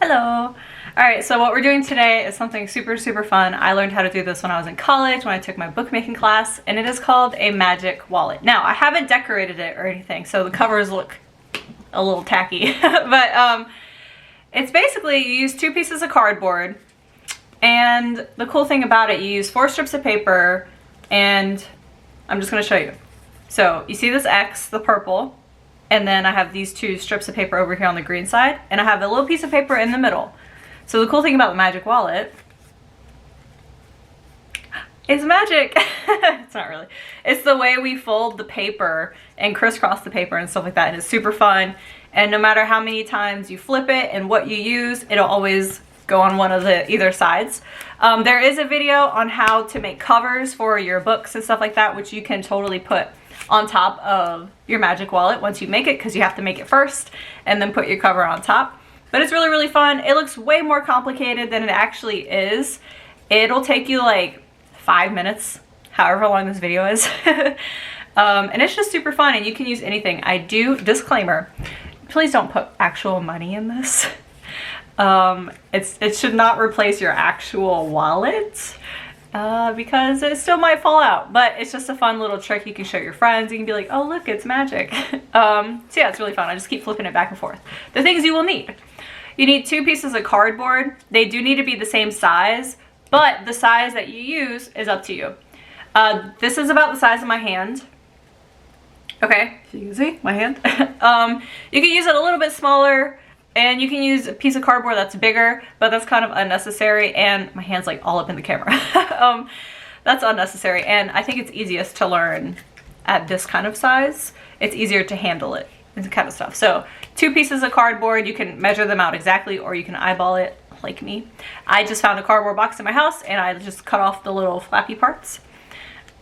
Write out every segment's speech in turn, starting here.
Hello. Alright, so what we're doing today is something super fun. I learned how to do this when I was in college, when I took my bookmaking class, and it is called a magic wallet. Now, I haven't decorated it or anything, so the covers look a little tacky, but it's basically you use 2 pieces of cardboard, and the cool thing about it, you use 4 strips of paper, and I'm just going to show you. So you see this X, the purple, and then I have these 2 strips of paper over here on the green side, and I have a little piece of paper in the middle. So the cool thing about the magic wallet is magic. It's not really. It's the way we fold the paper and crisscross the paper and stuff like that, and it's super fun. And no matter how many times you flip it and what you use, it'll always go on one of the either sides. There is a video on how to make covers for your books and stuff like that, which you can totally put on top of your magic wallet once you make it, because you have to make it first and then put your cover on top. But it's really fun. It looks way more complicated than it actually is. It'll take you like 5 minutes, however long this video is. And it's just super fun, and you can use anything. Disclaimer, please don't put actual money in this. It should not replace your actual wallet. Because it still might fall out, but it's just a fun little trick you can show your friends. You can be like, oh look, it's magic. So yeah, it's really fun. I just keep flipping it back and forth. The things you will need. You need 2 pieces of cardboard. They do need to be the same size, but the size that you use is up to you. This is about the size of my hand. Okay, so you can see my hand. You can use it a little bit smaller, and you can use a piece of cardboard that's bigger, but that's kind of unnecessary, and my hand's like all up in the camera. That's unnecessary, and I think it's easiest to learn at this kind of size. It's easier to handle it and kind of stuff. So 2 pieces of cardboard, you can measure them out exactly, or you can eyeball it like me. I just found a cardboard box in my house, and I just cut off the little flappy parts.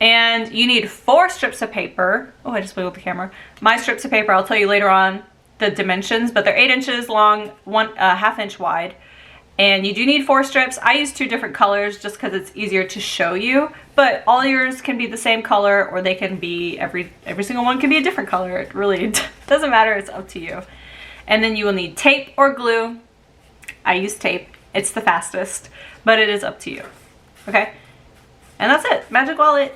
And you need 4 strips of paper. Oh, I just wiggled the camera. My strips of paper, I'll tell you later on the dimensions, but they're 8 inches long, 1/2 inch wide, and you do need 4 strips. I use 2 different colors just because it's easier to show you, but all yours can be the same color, or they can be every single one can be a different color. It really doesn't matter. It's up to you. And then you will need tape or glue. I use tape. It's the fastest, but it is up to you. Okay, and that's it. Magic wallet.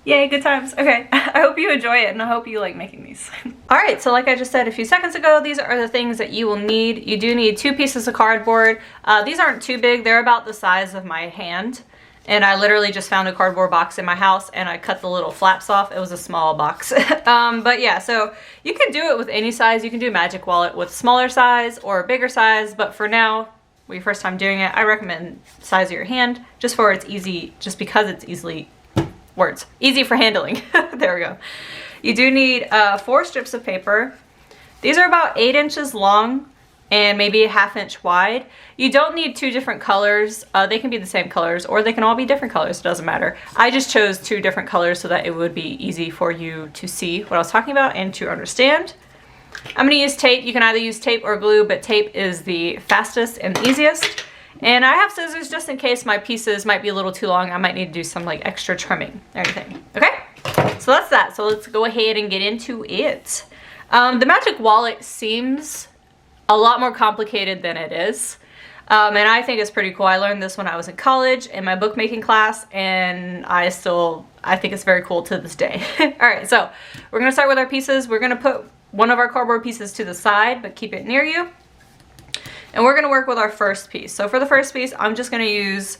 Yay, good times. Okay, I hope you enjoy it, and I hope you like making these. Alright, so like I just said a few seconds ago, these are the things that you will need. You do need 2 pieces of cardboard. These aren't too big. They're about the size of my hand. And I literally just found a cardboard box in my house, and I cut the little flaps off. It was a small box. But yeah, so you can do it with any size. You can do a magic wallet with smaller size or a bigger size, but for now, when your first time doing it, I recommend size of your hand, just because it's easy for handling. There we go. You do need 4 strips of paper. These are about 8 inches long and maybe 1/2 inch wide. You don't need 2 different colors. They can be the same colors, or they can all be different colors. It doesn't matter. I just chose 2 different colors so that it would be easy for you to see what I was talking about and to understand. I'm going to use tape. You can either use tape or glue, but tape is the fastest and easiest. And I have scissors just in case my pieces might be a little too long. I might need to do some like extra trimming or anything. Okay, so that's that. So let's go ahead and get into it. The magic wallet seems a lot more complicated than it is. And I think it's pretty cool. I learned this when I was in college in my bookmaking class, and I think it's very cool to this day. All right, so we're gonna start with our pieces. We're gonna put one of our cardboard pieces to the side, but keep it near you. And we're gonna work with our first piece. So for the first piece, I'm just gonna use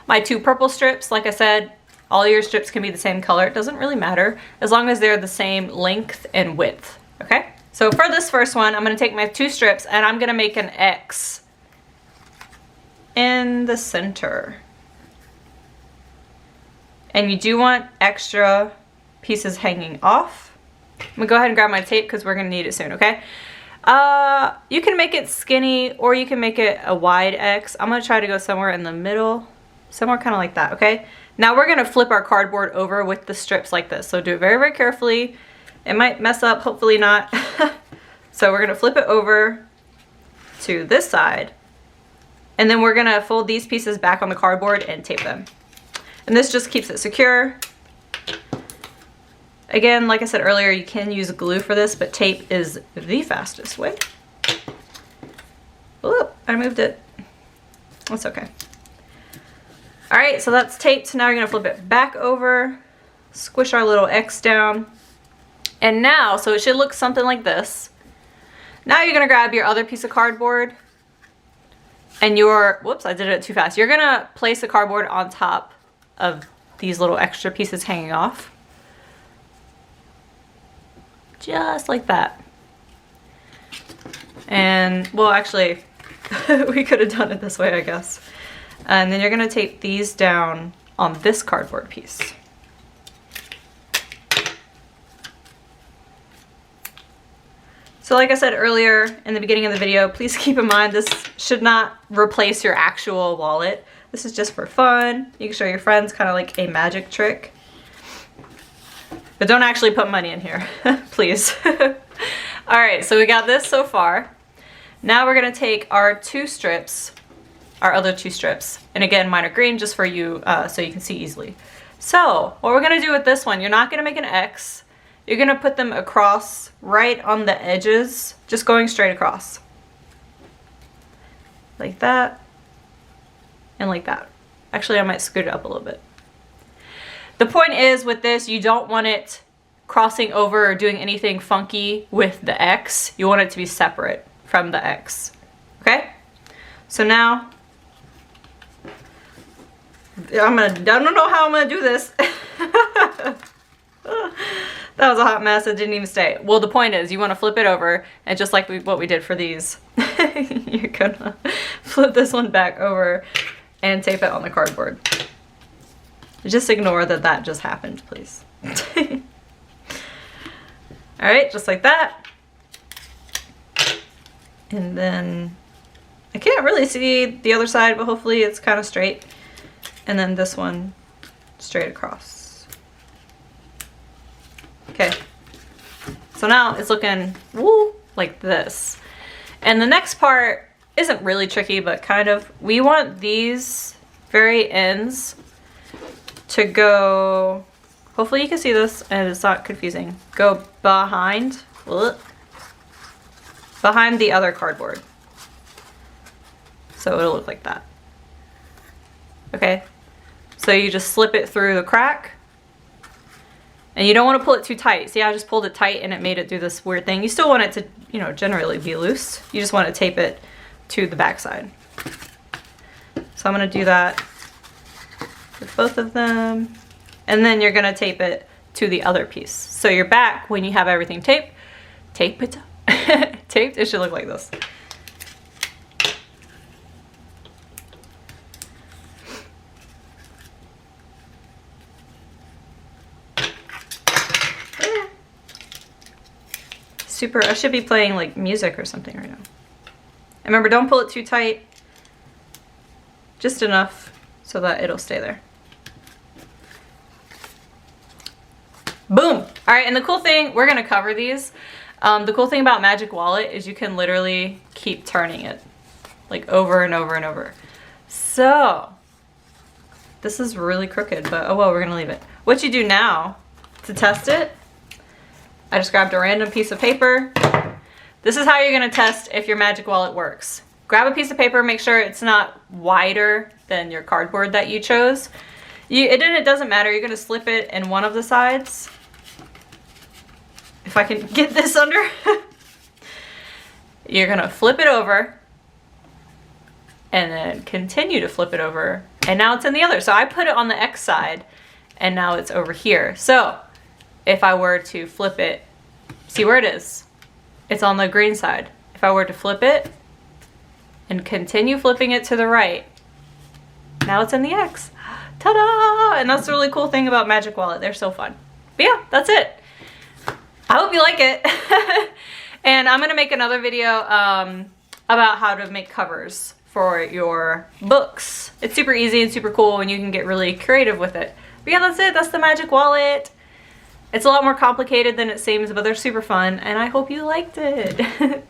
my 2 purple strips. Like I said, all your strips can be the same color. It doesn't really matter, as long as they're the same length and width, okay? So for this first one, I'm gonna take my 2 strips, and I'm gonna make an X in the center. And you do want extra pieces hanging off. I'm gonna go ahead and grab my tape because we're gonna need it soon, okay? You can make it skinny, or you can make it a wide X. I'm gonna try to go somewhere in the middle, somewhere kind of like that, okay? Now we're gonna flip our cardboard over with the strips like this, so do it very carefully. It might mess up, hopefully not. So we're gonna flip it over to this side, and then we're gonna fold these pieces back on the cardboard and tape them. And this just keeps it secure. Again, like I said earlier, you can use glue for this, but tape is the fastest way. Whoop, I moved it. That's okay. All right, so that's taped. Now you're gonna flip it back over, squish our little X down. And now, so it should look something like this. Now you're gonna grab your other piece of cardboard and whoops, I did it too fast. You're gonna place the cardboard on top of these little extra pieces hanging off. Just like that. And, well, actually, we could have done it this way, I guess. And then you're gonna tape these down on this cardboard piece. So like I said earlier in the beginning of the video, please keep in mind this should not replace your actual wallet. This is just for fun. You can show your friends, kind of like a magic trick. But don't actually put money in here, please. All right, so we got this so far. Now we're gonna take our two strips, our other two strips, and again, mine are green just for you, so you can see easily. So what we're gonna do with this one, you're not gonna make an X. You're gonna put them across right on the edges, just going straight across. Like that, and like that. Actually, I might scoot it up a little bit. The point is with this, you don't want it crossing over or doing anything funky with the X. You want it to be separate from the X, okay? So now, I don't know how I'm gonna do this. That was a hot mess, it didn't even stay. Well, the point is, you wanna flip it over, and just like what we did for these, you're gonna flip this one back over and tape it on the cardboard. Just ignore that that just happened, please. All right, just like that. And then, I can't really see the other side, but hopefully it's kind of straight. And then this one straight across. Okay. So now it's looking woo, like this. And the next part isn't really tricky, but kind of, we want these very ends to go, hopefully you can see this and it's not confusing, go behind the other cardboard. So it'll look like that. Okay, so you just slip it through the crack, and you don't want to pull it too tight. See, I just pulled it tight and it made it do this weird thing. You still want it to, you know, generally be loose. You just want to tape it to the back side. So I'm going to do that with both of them, and then you're going to tape it to the other piece. So your back, when you have everything taped, taped, it should look like this. Super, I should be playing like music or something right now. And remember, don't pull it too tight, just enough so that it'll stay there. Boom! All right, and the cool thing, we're gonna cover these. The cool thing about Magic Wallet is you can literally keep turning it like over and over and over. So, this is really crooked, but oh well, we're gonna leave it. What you do now to test it, I just grabbed a random piece of paper. This is how you're gonna test if your Magic Wallet works. Grab a piece of paper, make sure it's not wider than your cardboard that you chose. It doesn't matter, you're gonna slip it in one of the sides. If I can get this under. You're gonna flip it over and then continue to flip it over, and now it's in the other. So I put it on the X side and now it's over here. So if I were to flip it, see where it is? It's on the green side. If I were to flip it and continue flipping it to the right, now it's in the X. Ta-da! And that's the really cool thing about Magic Wallet. They're so fun. But yeah, that's it. I hope you like it. And I'm gonna make another video about how to make covers for your books. It's super easy and super cool, and you can get really creative with it. But yeah, that's it. That's the Magic Wallet. It's a lot more complicated than it seems, but they're super fun, and I hope you liked it.